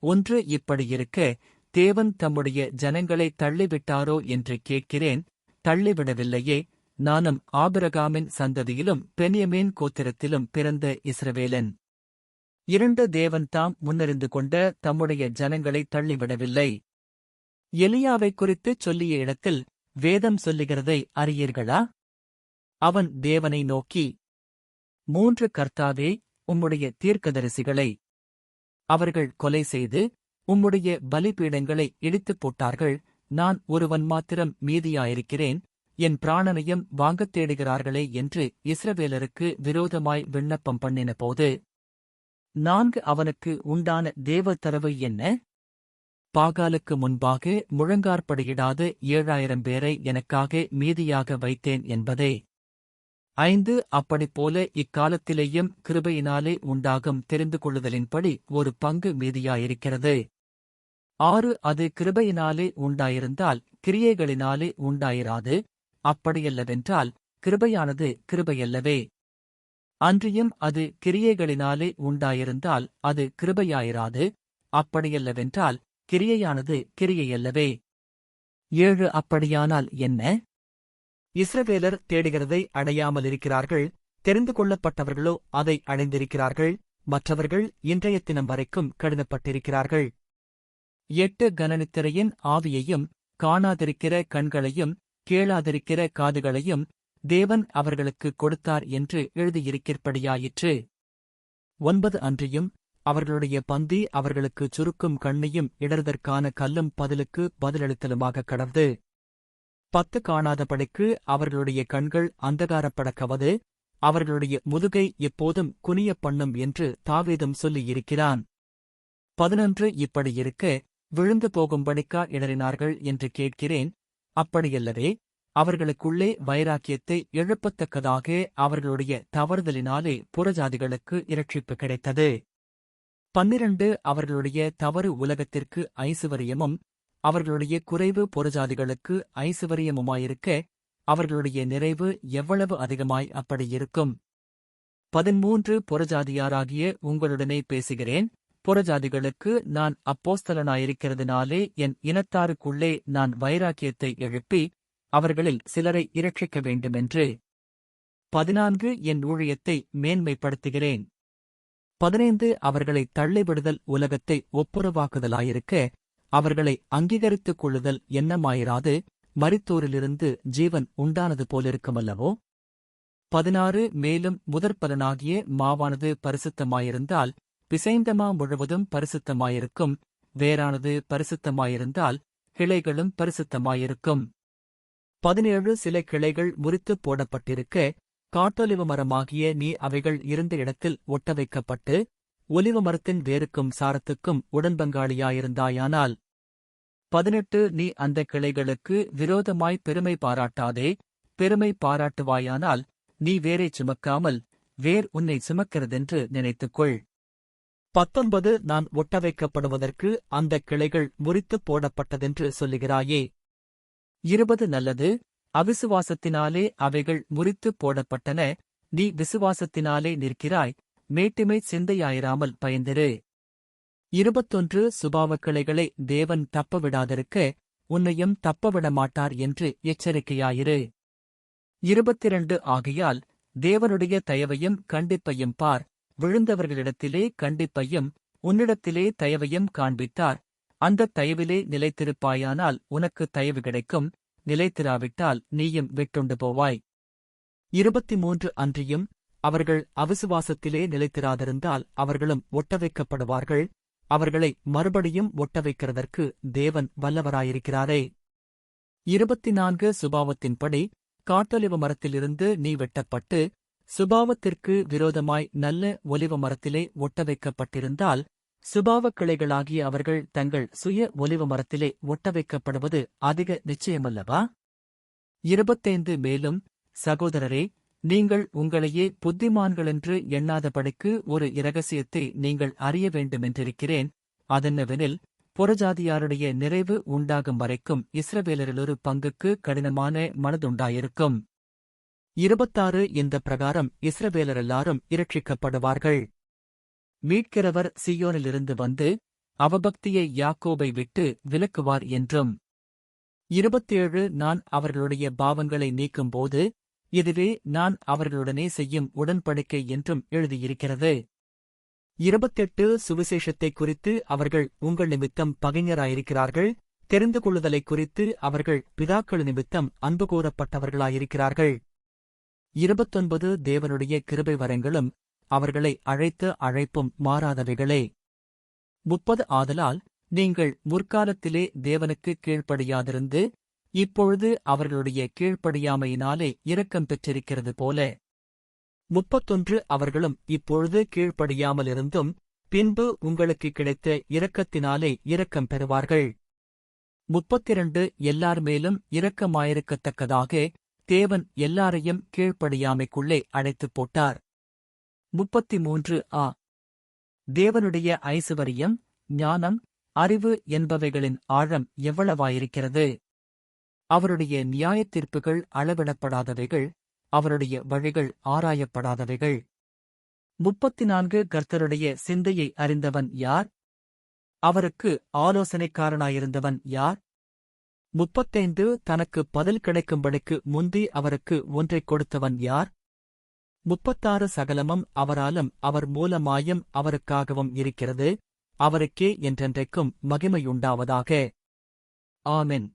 ஒன்று இப்படியிருக்க, தேவன் தம்முடைய ஜனங்களை தள்ளிவிட்டாரோ என்று கேட்கிறேன். தள்ளிவிடவில்லையே. நானும் ஆபிரகாமின் சந்ததியிலும் பென்யமீன் கோத்திரத்திலும் பிறந்த இஸ்ரவேலன். 2 தேவன் தாம் முன்னறிந்து கொண்ட தம்முடைய ஜனங்களை தள்ளிவிடவில்லை. எலியாவைக் குறித்துச் சொல்லிய இடத்தில் வேதம் சொல்லுகிறதை அறியீர்களா? அவன் தேவனை நோக்கி, 3 கர்த்தாவே, உம்முடைய தீர்க்கதரிசிகளை அவர்கள் கொலை செய்து உம்முடைய பலிபீடங்களை இடித்துப் போட்டார்கள். நான் ஒருவன் மாத்திரம் மீதியாயிருக்கிறேன். என் பிராணனையும் வாங்கத் தேடுகிறார்களே என்று இஸ்ரவேலருக்கு விரோதமாய் விண்ணப்பம் பண்ணினபோது, 4 அவனுக்கு உண்டான தேவதரவு என்ன? பாகாலுக்கு முன்பாக முழங்கார்படியிடாத 7000 பேரை எனக்காக மீதியாக வைத்தேன் என்பதே. 5 அப்படிப்போல இக்காலத்திலேயும் கிருபையினாலே உண்டாகும் தெரிந்து கொள்ளுதலின்படி ஒரு பங்கு மீதியாயிருக்கிறது. 6 அது கிருபையினாலே உண்டாயிருந்தால் கிரியைகளினாலே உண்டாயிராது. அப்படியல்லவென்றால் கிருபையானது கிருபையல்லவே. அன்றியும் அது கிரியைகளினாலே உண்டாயிருந்தால் அது கிருபையாயிராது. அப்படியல்லவென்றால் கிரியையானது கிரியையல்லவே. 7 அப்படியானால் என்ன? இஸ்ரவேலர் தேடுகிறதை அடையாமலிருக்கிறார்கள். தெரிந்து கொள்ளப்பட்டவர்களோ அதை அடைந்திருக்கிறார்கள். மற்றவர்கள் இன்றைய தினம் வரைக்கும் கடினப்பட்டிருக்கிறார்கள். 8 கனநித்திரையின் ஆவியையும் காணாதிருக்கிற கண்களையும் கேளாதிருக்கிற காதுகளையும் தேவன் அவர்களுக்கு கொடுத்தார் என்று எழுதியிருக்கிறபடியாயிற்று. 9 அன்றியும் அவர்களுடைய பந்தி அவர்களுக்குச் சுருக்கும் கண்ணையும் இடறுதற்கான கல்லும் பதிலுக்கு பதிலளித்தலுமாக கடந்து. 10 காணாதபடிக்கு அவர்களுடைய கண்கள் அந்தகாரப்படக்கவது, அவர்களுடைய முதுகை எப்போதும் குனியப் பண்ணும் என்று தாவீதும் சொல்லியிருக்கிறான். 11 இப்படியிருக்க, விழுந்து போகும்படிக்கா இடறினார்கள் என்று கேட்கிறேன். அப்படியல்லவே. அவர்களுக்குள்ளே வைராக்கியத்தை எழுப்பத்தக்கதாக அவர்களுடைய தவறுதலினாலே புறஜாதிகளுக்கு இரட்சிப்பு கிடைத்தது. 12 அவர்களுடைய தவறு உலகத்திற்கு ஐசுவரியமும் அவர்களுடைய குறைவு புறஜாதிகளுக்கு ஐசுவரியமுமாயிருக்க, அவர்களுடைய நிறைவு எவ்வளவு அதிகமாய் அப்படியிருக்கும். 13 புறஜாதியாராகிய உங்களுடனே பேசுகிறேன். புறஜாதிகளுக்கு நான் அப்போஸ்தலனாயிருக்கிறதுனாலே என் இனத்தாருக்குள்ளே நான் வைராக்கியத்தை எழுப்பி அவர்களில் சிலரை இரட்சிக்க வேண்டுமென்று. 14 என் ஊழியத்தை மேன்மைப்படுத்துகிறேன். 15 அவர்களை தள்ளிவிடுதல் உலகத்தை ஒப்புரவாக்குதலாயிருக்க, அவர்களை அங்கீகரித்துக் கொள்ளுதல் எண்ணமாயிராது மரித்தோரிலிருந்து ஜீவன் உண்டானது போலிருக்குமல்லவோ. 16 மேலும் முதற்பலனாகிய மாவானது பரிசுத்தமாயிருந்தால் பிசைந்தமா முழுவதும் பரிசுத்தமாயிருக்கும். வேரானது பரிசுத்தமாயிருந்தால் கிளைகளும் பரிசுத்தமாயிருக்கும். 17 சில கிளைகள் முறித்துப் போடப்பட்டிருக்க, காட்டொலிவ மரமாகிய நீ அவைகள் இருந்த இடத்தில் ஒட்ட வைக்கப்பட்டு ஒலிவ மரத்தின் வேருக்கும் சாரத்துக்கும் உடன்பங்காளியாயிருந்தாயானால். 18 நீ அந்த கிளைகளுக்கு விரோதமாய் பெருமை பாராட்டாதே. பெருமை பாராட்டுவாயானால் நீ வேரைச் சுமக்காமல் வேர் உன்னை சுமக்கிறதென்று நினைத்துக்கொள். 19 நான் ஒட்ட வைக்கப்படுவதற்கு அந்த கிளைகள் முறித்துப் போடப்பட்டதென்று சொல்லுகிறாயே. 20 நல்லது. அவிசுவாசத்தினாலே அவைகள் முறித்துப் போடப்பட்டன. நீ விசுவாசத்தினாலே நிற்கிறாய். மேட்டிமை சிந்தையாயிராமல் பயந்திரு. 21 சுபாவக் கிளைகளை தேவன் தப்பவிடாதிருக்க உன்னையும் தப்பவிடமாட்டார் என்று எச்சரிக்கையாயிரு. 22 ஆகையால் தேவனுடைய தயவையும் கண்டிப்பையும் பார். விழுந்தவர்களிடத்திலே கண்டிப்பையும் உன்னிடத்திலே தயவையும் காண்பித்தார். அந்தத் தயவிலே நிலைத்திருப்பாயானால் உனக்கு தயவு கிடைக்கும். நிலைத்திராவிட்டால் நீயும் விட்டுண்டு போவாய். 23 அன்றியும் அவர்கள் அவிசுவாசத்திலே நிலைத்திராதிருந்தால் அவர்களும் ஒட்டவைக்கப்படுவார்கள். அவர்களை மறுபடியும் ஒட்டவைக்கிறதற்கு தேவன் வல்லவராயிருக்கிறாரே. 24 சுபாவத்தின்படி காட்டொலிவ மரத்திலிருந்து நீ வெட்டப்பட்டு சுபாவத்திற்கு விரோதமாய் நல்ல ஒலிவ மரத்திலே ஒட்டவைக்கப்பட்டிருந்தால், சுபாவக் கிளைகளாகிய அவர்கள் தங்கள் சுய ஒலிவ மரத்திலே ஒட்டவைக்கப்படுவது அதிக நிச்சயமல்லவா? 25 மேலும் சகோதரரே, நீங்கள் உங்களையே புத்திமான்களென்று எண்ணாதபடிக்கு ஒரு இரகசியத்தை நீங்கள் அறிய வேண்டுமென்றிருக்கிறேன். அதென்னவெனில், புறஜாதியாருடைய நிறைவு உண்டாகும் வரைக்கும் இஸ்ரவேலரிலொரு பங்குக்கு கடினமான மனதுண்டாயிருக்கும். 26 இந்த பிரகாரம் இஸ்ரவேலரெல்லாரும் இரட்சிக்கப்படுவார்கள். மீட்கிறவர் சீயோனிலிருந்து வந்து அவபக்தியை யாக்கோபை விட்டு விலக்குவார் என்றும். 27 நான் அவர்களுடைய பாவங்களை நீக்கும்போது இதுவே நான் அவர்களுடனே செய்யும் உடன்படிக்கை என்றும் எழுதியிருக்கிறது. 28 சுவிசேஷத்தைக் குறித்து அவர்கள் உங்கள் நிமித்தம் பகைஞராயிருக்கிறார்கள், தெரிந்து கொள்ளுதலைக் குறித்து அவர்கள் பிதாக்கள் நிமித்தம் அன்பு கூறப்பட்டவர்களாயிருக்கிறார்கள். 29 தேவனுடைய கிருபை வரங்களும் அவர்களை அழைத்த அழைப்பும் மாறாதவைகளே. 30 ஆதலால் நீங்கள் முற்காலத்திலே தேவனுக்கு கீழ்ப்படியாதிருந்து இப்பொழுது அவர்களுடைய கீழ்ப்படியாமையினாலே இரக்கம் பெற்றிருக்கிறது போல. 31 அவர்களும் இப்பொழுது கீழ்ப்படியாமலிருந்தும் பின்பு உங்களுக்கு கிடைத்த இரக்கத்தினாலே இரக்கம் பெறுவார்கள். 32 எல்லார் மேலும் இரக்கமாயிருக்கத்தக்கதாக தேவன் எல்லாரையும் கீழ்ப்படியாமைக்குள்ளே அழைத்துப் போட்டார். 33 தேவனுடைய ஐசுவரியம், ஞானம், அறிவு என்பவைகளின் ஆழம் எவ்வளவாயிருக்கிறது! அவருடைய நியாயத்தீர்ப்புகள் அளவிடப்படாதவைகள், அவருடைய வழிகள் ஆராயப்படாதவைகள். 34 கர்த்தருடைய சிந்தையை அறிந்தவன் யார்? அவருக்கு ஆலோசனைக்காரனாயிருந்தவன் யார்? 35 தனக்கு பதில் கிடைக்கும்படிக்கு முந்தி அவருக்கு ஒன்றைக் கொடுத்தவன் யார்? 36 சகலமும் அவராலும் அவர் மூலமாயும் அவருக்காகவும் இருக்கிறது, அவருக்கே என்றென்றைக்கும் மகிமையுண்டாவதாக. ஆமென்.